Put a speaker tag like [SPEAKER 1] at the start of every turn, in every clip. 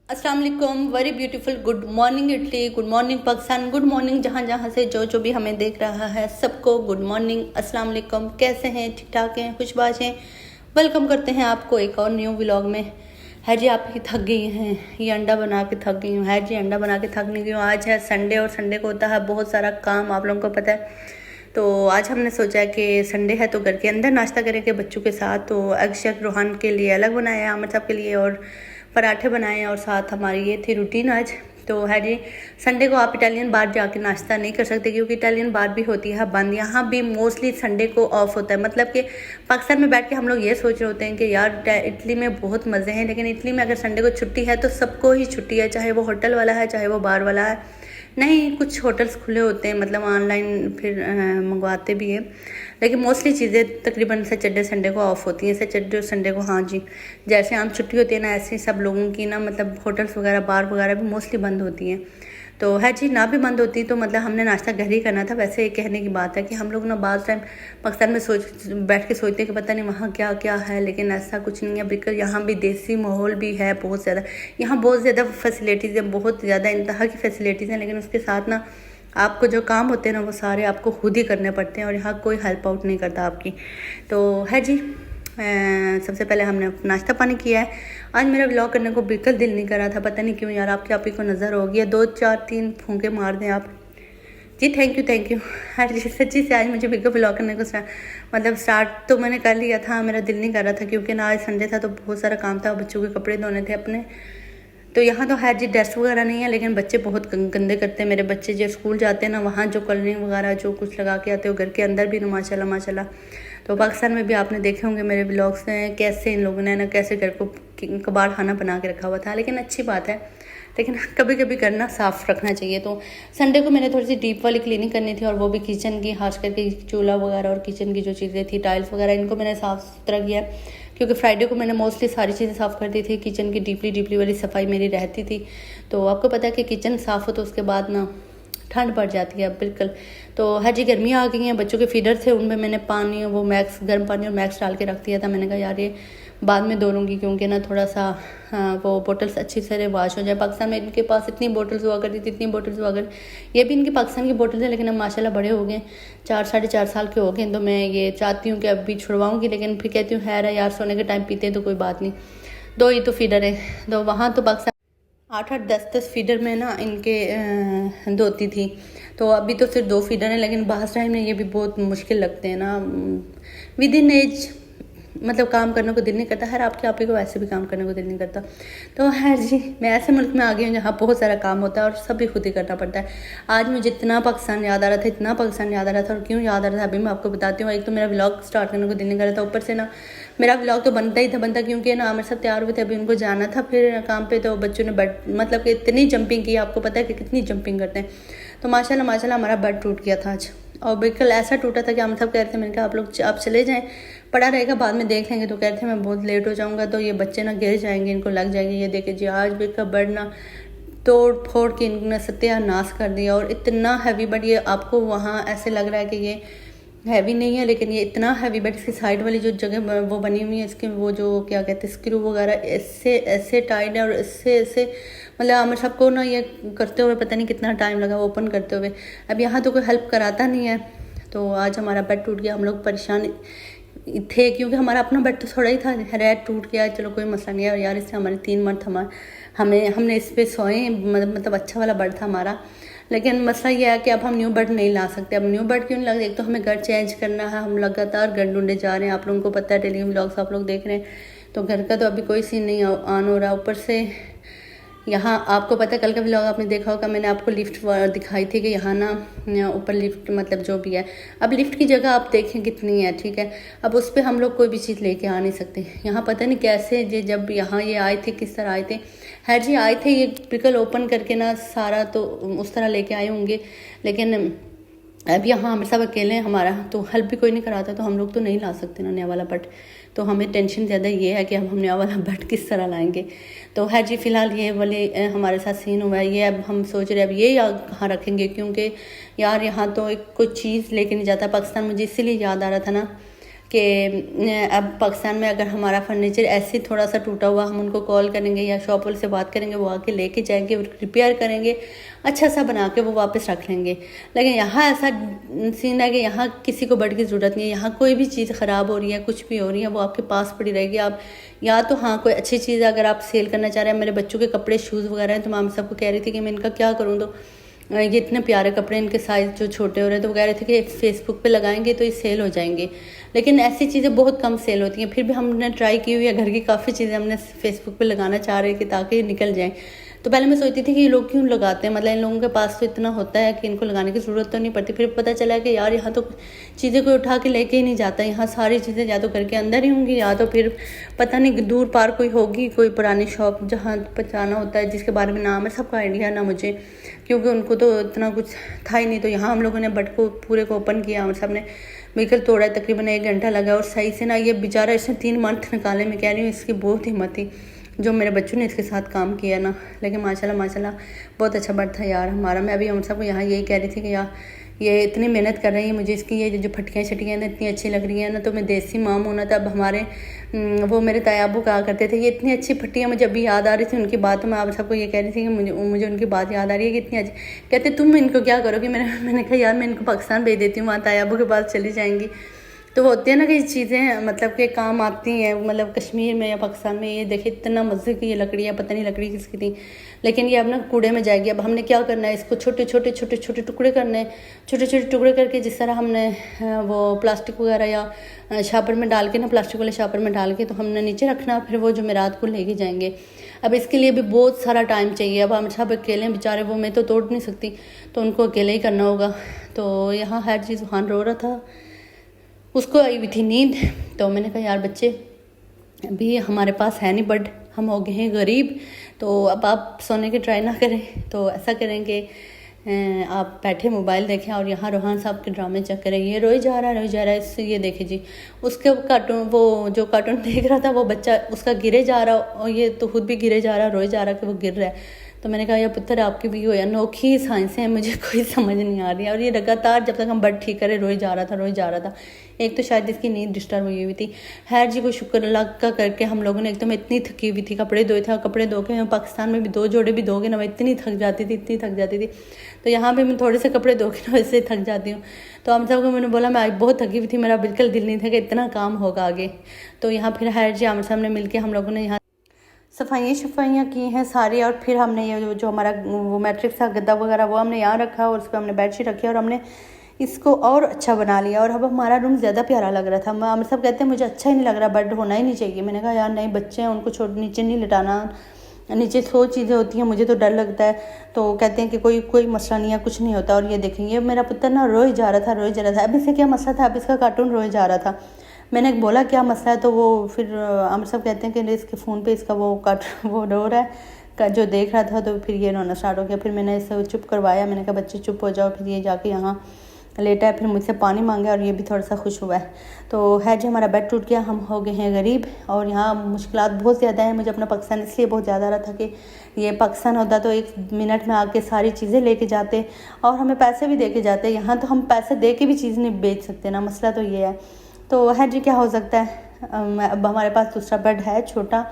[SPEAKER 1] अस्सलाम वालेकुम, very beautiful good morning Italy, good morning Pakistan, good morning जहाँ जहाँ से जो जो भी हमें देख रहा है सबको गुड मॉर्निंग, अस्सलाम वालेकुम। कैसे हैं? ठीक ठाक हैं? खुशबाश हैं? वेलकम करते हैं आपको एक और न्यू व्लॉग में। है जी, आप ही थक गई हैं? ये अंडा बना के थक गई हूँ। है जी, अंडा बना के थक नहीं गई हूँ। आज है संडे और संडे को होता है बहुत सारा काम, आप लोगों को पता है। तो आज हमने सोचा है कि संडे है तो घर के अंदर नाश्ता करेंगे बच्चों के साथ। तो एग शेक रोहान के लिए अलग बनाया है, आमिर साहब के लिए, और पराठे बनाए हैं, और साथ हमारी ये थी रूटीन आज। तो है जी, संडे को आप इटालियन बार जाके नाश्ता नहीं कर सकते क्योंकि इटालियन बार भी होती है बंद। यहाँ भी मोस्टली संडे को ऑफ होता है। मतलब कि पाकिस्तान में बैठ के हम लोग ये सोच रहे होते हैं कि यार इटली में बहुत मज़े हैं, लेकिन इटली में अगर संडे को छुट्टी है तो सबको ही छुट्टी है, चाहे वो होटल वाला है चाहे वो बार वाला है। नहीं, कुछ होटल्स खुले होते हैं, मतलब ऑनलाइन फिर मंगवाते भी हैं, लेकिन मोस्टली चीज़ें तकरीबन सैटरडे संडे को ऑफ होती हैं। सैटरडे और संडे को, हाँ जी, जैसे आम छुट्टी होती है ना, ऐसे ही सब लोगों की ना, मतलब होटल्स वगैरह बार वगैरह भी मोस्टली बंद होती हैं। तो है जी, ना भी बंद होती तो मतलब हमने नाश्ता घर ही करना था। वैसे ये कहने की बात है कि हम लोग ना बाज़ टाइम पाकिस्तान में बैठ के सोचते हैं कि पता नहीं वहाँ क्या क्या है, लेकिन ऐसा कुछ नहीं है। बिकॉज यहाँ भी देसी माहौल भी है बहुत ज़्यादा। यहाँ बहुत ज़्यादा फैसिलिटीज़ हैं, बहुत ज़्यादा इंतहा की फैसिलिटीज़ हैं, लेकिन उसके साथ ना आपको जो काम होते हैं ना वो सारे आपको खुद ही करने पड़ते हैं, और यहाँ कोई हेल्प आउट नहीं करता आपकी। तो है जी, सबसे पहले हमने नाश्ता पानी किया है। आज मेरा व्लॉग करने को बिल्कुल दिल नहीं कर रहा था, पता नहीं क्यों यार। आपके आप ही को नज़र होगी, 2-4-3 फूंके मार दें आप जी। Thank you. हाँ जी, सच्ची से आज मुझे बिल्कुल व्लॉग करने को मतलब स्टार्ट तो मैंने कर लिया था, मेरा दिल नहीं कर रहा था क्योंकि ना आज संडे था तो बहुत सारा काम था, बच्चों के कपड़े धोने थे अपने। तो यहाँ तो है जी, डेस्ट वगैरह नहीं है, लेकिन बच्चे बहुत गंदे करते हैं। मेरे बच्चे जो स्कूल जाते हैं ना, वहाँ जो कलरिंग वगैरह जो कुछ लगा के आते हो, घर के अंदर भी ना माशाल्लाह माशाल्लाह। तो पाकिस्तान में भी आपने देखे होंगे मेरे ब्लॉग्स में, कैसे इन लोगों ने ना कैसे घर को कबाड़ खाना बना के रखा हुआ था। लेकिन अच्छी बात है, लेकिन कभी कभी करना साफ़ रखना चाहिए। तो संडे को मैंने थोड़ी सी डीप वाली क्लीनिंग करनी थी, और वो भी किचन की, खास करके चूल्हा वगैरह और किचन की जो चीज़ें थी, टाइल्स वगैरह, इनको मैंने साफ़ सुथरा किया। क्योंकि फ्राइडे को मैंने मोस्टली सारी चीज़ें साफ़ कर दी थी। किचन की डीपली वाली सफाई मेरी रहती थी। तो आपको पता है कि किचन साफ़ हो तो उसके बाद ना ठंड पड़ जाती है बिल्कुल। तो है जी, गर्मियाँ आ गई हैं, बच्चों के फीडर थे उनमें मैंने पानी, वो मैक्स, गर्म पानी और मैक्स डाल के रख दिया था। मैंने कहा यार ये बाद में धो लूँगी क्योंकि ना थोड़ा सा वो बोटल्स अच्छी से वॉश हो जाए। पाकिस्तान में इनके पास इतनी बोटल्स हुआ करती थी, इतनी बोटल्स हुआ कर, ये भी इनकी पाकिस्तान की बोटल्स है, लेकिन अब माशाल्लाह बड़े हो गए, 4-4.5 साल के हो गए। तो मैं ये चाहती हूँ कि अब भी छुड़वाऊँगी, लेकिन फिर कहती हूँ है यार, सोने के टाइम पीते हैं तो कोई बात नहीं। 2 ही तो फीडर है, तो वहाँ तो पाकिस्तान 8-8 10-10 फीडर में ना इनके धोती थी। तो अभी तो सिर्फ 2 फीडर हैं, लेकिन बाहर टाइम में ये भी बहुत मुश्किल लगते हैं ना। विद इन एज मतलब काम करने को दिल नहीं करता। हर आपके आप ही को वैसे भी काम करने को दिल नहीं करता। तो है जी, मैं ऐसे मुल्क में आ गई हूँ जहाँ बहुत सारा काम होता है और सब भी खुद ही करना पड़ता है। आज मुझे इतना पाकिस्तान याद आ रहा था, इतना पाकिस्तान याद आ रहा था, और क्यों याद आ रहा था अभी मैं आपको बताती हूँ। एक तो मेरा व्लॉग स्टार्ट करने को दिल नहीं कर रहा था, ऊपर से ना मेरा व्लॉग तो बनता ही था बनता, क्योंकि ना मेरे साथ तैयार हुए थे, अभी उनको जाना था फिर काम पे। तो बच्चों ने मतलब कि इतनी जंपिंग की, आपको पता है कि कितनी जंपिंग करते हैं। तो माशाल्लाह हमारा बेड टूट गया था आज, और बिल्कुल ऐसा टूटा था कि हम सब कह रहे थे, मैंने कहा आप लोग आप चले जाएं, पड़ा रहेगा बाद में देख लेंगे। तो कहते थे मैं बहुत लेट हो जाऊंगा तो ये बच्चे ना गिर जाएंगे, इनको लग जाएगी। ये देखे जी, आज बिल्कुल बेड ना तोड़ फोड़ के इन्होंने सत्यानाश कर दिया। और इतना हैवी बेड, ये आपको वहाँ ऐसे लग रहा है कि ये हैवी नहीं है, लेकिन ये इतना हैवी बेड, इसकी साइड वाली जो जगह वो बनी हुई है, इसके वो जो क्या कहते हैं स्क्रू वगैरह ऐसे ऐसे टाइट है, और इससे ऐसे मतलब आमिर साहब को ना ये करते हुए पता नहीं कितना टाइम लगा ओपन करते हुए। अब यहाँ तो कोई हेल्प कराता नहीं है। तो आज हमारा बेड टूट गया, हम लोग परेशान थे क्योंकि हमारा अपना बेड तो थोड़ा ही था, रेड टूट गया, चलो कोई मसला नहीं है। और यार इससे हमारे 3 मंथ हमने इस पर सोए, मतलब अच्छा वाला बेड था हमारा। लेकिन मसला ये है कि अब हम न्यू बेड नहीं ला सकते। अब न्यू बेड क्यों नहीं ला सकते? एक तो हमें घर चेंज करना है, हम लगातार घर ढूंढे जा रहे हैं, आप लोगों को पता है, डेली व्लॉग्स आप लोग देख रहे हैं। तो घर का तो अभी कोई सीन नहीं ऑन हो रहा। ऊपर से यहाँ आपको पता है, कल का व्लॉग आपने देखा होगा, मैंने आपको लिफ्ट दिखाई थी कि यहाँ ना ऊपर लिफ्ट मतलब जो भी है, अब लिफ्ट की जगह आप देखें कितनी है, ठीक है। अब उस पर हम लोग कोई भी चीज़ लेके आ नहीं सकते। यहाँ पता नहीं कैसे जब यहाँ ये आए थे, किस तरह आए थे। है जी, आए थे ये पिकल ओपन करके ना सारा, तो उस तरह लेके आए होंगे। लेकिन अब यहाँ हम सब अकेले हैं, हमारा तो हेल्प भी कोई नहीं कराता, तो हम लोग तो नहीं ला सकते ना नया वाला बेड। तो हमें टेंशन ज़्यादा ये है कि अब हम नया वाला बेड किस तरह लाएंगे। तो है जी, फ़िलहाल ये वाले हमारे साथ सीन हुआ है। ये अब हम सोच रहे हैं अब ये कहाँ रखेंगे, क्योंकि यार यहाँ तो एक कोई चीज़ लेके नहीं जाता। पाकिस्तान मुझे इसीलिए याद आ रहा था ना कि अब पाकिस्तान में अगर हमारा फर्नीचर ऐसे थोड़ा सा टूटा हुआ, हम उनको कॉल करेंगे या शॉप वाले से बात करेंगे, वो आके लेके जाएंगे, रिपेयर करेंगे, अच्छा सा बना के वो वापस रख लेंगे। लेकिन यहाँ ऐसा सीन है कि यहाँ किसी को बड की ज़रूरत नहीं है। यहाँ कोई भी चीज़ ख़राब हो रही है, कुछ भी हो रही है, वो आपके पास पड़ी रहेगी। आप या तो हाँ कोई अच्छी चीज़ अगर आप सेल करना चाह रहे हैं, मेरे बच्चों के कपड़े शूज़ वगैरह हैं, तो मैं सबको कह रही थी कि मैं इनका क्या करूँ, तो ये इतने प्यारे कपड़े, इनके साइज़ जो छोटे हो रहे हैं, तो वो कह रहे थे कि फेसबुक पे लगाएंगे तो ये सेल हो जाएंगे। लेकिन ऐसी चीज़ें बहुत कम सेल होती हैं। फिर भी हमने ट्राई की हुई है, घर की काफ़ी चीज़ें हमने फेसबुक पे लगाना चाह रहे हैं कि ताकि निकल जाएं। तो पहले मैं सोचती थी कि ये लोग क्यों लगाते हैं, मतलब इन लोगों के पास तो इतना होता है कि इनको लगाने की ज़रूरत तो नहीं पड़ती। फिर पता चला कि यार यहाँ तो चीज़ें कोई उठा के लेके ही नहीं जाता, यहाँ सारी चीज़ें या तो घर के अंदर ही होंगी या तो फिर पता नहीं दूर पार कोई होगी, कोई पुरानी शॉप जहाँ पहुँचाना होता है, जिसके बारे में नाम है सबका आइडिया ना मुझे, क्योंकि उनको तो इतना कुछ था ही नहीं। तो यहाँ हम लोगों ने बट को पूरे को ओपन किया और सबने मिलकर तोड़ा। तकरीबन 1 घंटा लगा और सही से ना ये बेचारा इसने 3 मंथ निकाले। मैं कह रही हूँ इसकी बहुत हिम्मत थी जो मेरे बच्चों ने इसके साथ काम किया ना। लेकिन माशाल्लाह माशाल्लाह बहुत अच्छा बट था यार हमारा। मैं अभी हम सबको यहाँ यही कह रही थी कि यार ये इतनी मेहनत कर रही है, मुझे इसकी ये जो फटकियाँ छटियाँ ना इतनी अच्छी लग रही हैं ना। तो मैं देसी माम होना था। अब हमारे वो मेरे तायाबू कहा करते थे ये इतनी अच्छी फट्टियाँ, मुझे अभी याद आ रही थी उनकी बात। मैं आप सबको ये कह रही थी कि मुझे उनकी बात याद आ रही है कि इतनी अच्छी। कहते तुम इनको क्या करोगे, मैंने कहा यार मैं इनको पाकिस्तान भेज देती हूँ, वहाँ तायाबू के पास चली जाएंगी। तो वो होती है ना कि चीज़ें मतलब के काम आती हैं, मतलब कश्मीर में या पाकिस्तान में। ये देखिए इतना मज़े की ये लकड़ी है, पता नहीं लकड़ी किसकी थी, लेकिन ये अब ना कूड़े में जाएगी। अब हमने क्या करना है, इसको छोटे छोटे टुकड़े करने हैं। छोटे टुकड़े करके जिस तरह हमने वो प्लास्टिक वगैरह या शापर में डाल के ना, प्लास्टिक वाले शापर में डाल के तो हमने नीचे रखना, फिर वो जुमेरात को लेके जाएंगे। अब इसके लिए भी बहुत सारा टाइम चाहिए। अब हम सब अकेले बेचारे, वो मैं तो तोड़ नहीं सकती, तो उनको अकेले ही करना होगा। तो यहाँ हर चीज़ वहाँ रो रहा था, उसको आई हुई थी नींद। तो मैंने कहा यार बच्चे अभी हमारे पास है नहीं बट हम हो गए हैं गरीब, तो अब आप सोने की ट्राई ना करें। तो ऐसा करेंगे आप बैठे मोबाइल देखें और यहाँ रोहान साहब के ड्रामे चेक करें। ये रोई जा रहा है इससे, ये देखे जी उसके कार्टून, वो जो कार्टून देख रहा था वो बच्चा उसका गिरे जा रहा और ये तो खुद भी गिरे जा रहा, रोए जा रहा कि वो गिर रहा है। तो मैंने कहा यार पुत्र आपकी भी हो अनोखी साइंस है, मुझे कोई समझ नहीं आ रही है। और ये लगातार जब तक हम बट ठीक करे रोए जा रहा था। एक तो शायद इसकी नींद डिस्टर्ब हुई हुई थी। खैर जी को शुक्र अल्लाह का करके हम लोगों ने, एक तो मैं इतनी थकी हुई थी, कपड़े धोए थे, कपड़े धो के पाकिस्तान में भी 2 जोड़े भी धोगे ना, मैं इतनी थक जाती थी। तो यहाँ पे मैं थोड़े से कपड़े धो के ना वैसे थक जाती हूँ। तो हम सबको मैंने बोला मैं आज बहुत थकी हुई थी, मेरा बिल्कुल दिल नहीं था कि इतना काम होगा आगे। तो यहाँ फिर खैर जी आमर साहब ने मिल के हम लोगों ने यहाँ सफाइयाँ की हैं सारी। और फिर हमने ये जो हमारा वो मैट्रिक्स था गद्दा वगैरह वो हमने यहाँ रखा और उस पर हमने बेडशीट रखी और हमने इसको और अच्छा बना लिया। और अब हमारा रूम ज़्यादा प्यारा लग रहा था। हम सब कहते हैं मुझे अच्छा ही नहीं लग रहा, बेड होना ही नहीं चाहिए। मैंने कहा यार नहीं, बच्चे हैं उनको छोड़ नीचे नहीं लिटाना, नीचे 100 चीज़ें होती हैं, मुझे तो डर लगता है। तो कहते हैं कि कोई मसला नहीं है, कुछ नहीं होता। और ये देखेंगे मेरा पुत्र ना रोए जा रहा था। अब इससे क्या मसला था, अब इसका कार्टून रोए जा रहा था। मैंने बोला क्या मसला है, तो वो फिर हम सब कहते हैं कि इसके फ़ोन पे इसका वो वो रो रहा है जो देख रहा था। तो फिर ये रोना स्टार्ट हो गया। फिर मैंने इसे चुप करवाया, मैंने कहा बच्चे चुप हो जाओ। फिर ये जाके यहाँ लेटा है, फिर मुझसे पानी मांगा और ये भी थोड़ा सा खुश हुआ है। तो है जी हमारा बेड टूट गया, हम हो गए हैं गरीब। और यहाँ मुश्किलात बहुत ज़्यादा हैं। मुझे अपना पाकिस्तान इसलिए बहुत ज़्यादा रहा था कि ये पाकिस्तान होता तो 1 मिनट में आके सारी चीज़ें लेके जाते और हमें पैसे भी दे के जाते। यहाँ तो हम पैसे दे के भी चीज़ नहीं बेच सकते ना, मसला तो ये है। तो है जी क्या हो सकता है। अब हमारे पास दूसरा बेड है, छोटा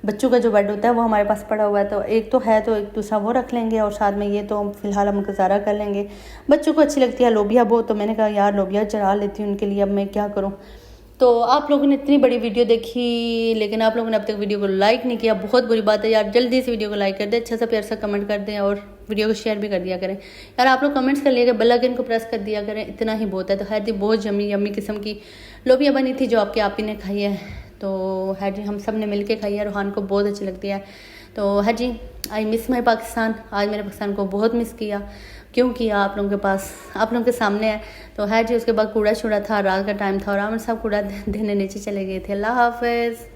[SPEAKER 1] बच्चों का जो बेड होता है वो हमारे पास पड़ा हुआ है। तो एक तो है, तो एक दूसरा वो रख लेंगे और साथ में ये तो फ़िलहाल हम गुजारा कर लेंगे। बच्चों को अच्छी लगती है लोबिया बहुत, तो मैंने कहा यार लोबिया चढ़ा लेती हूँ उनके लिए, अब मैं क्या करूँ। तो आप लोगों ने इतनी बड़ी वीडियो देखी लेकिन आप लोगों ने अब तक वीडियो को लाइक नहीं किया, बहुत बुरी बात है यार। जल्दी से वीडियो को लाइक कर दें, अच्छा सा प्यार सा कमेंट कर दें और वीडियो को शेयर भी कर दिया करें यार। आप लोग कमेंट्स कर लिएगा, बेल आइकन को प्रेस कर दिया करें, इतना ही बहुत है। तो खैर जी बहुत यम्मी किस्म की लोबिया बनी थी जो आपके आप ही ने खाई है। तो है जी हम सब ने मिल के खाई है, रूहान को बहुत अच्छी लगती है। तो है जी आई मिस माई पाकिस्तान, आज मेरे पाकिस्तान को बहुत मिस किया। क्यों किया, आप लोगों के पास, आप लोगों के सामने है। तो है जी उसके बाद कूड़ा छूड़ा था, रात का टाइम था और आमिर साहब कूड़ा देने नीचे चले गए थे। अल्लाह हाफिज़।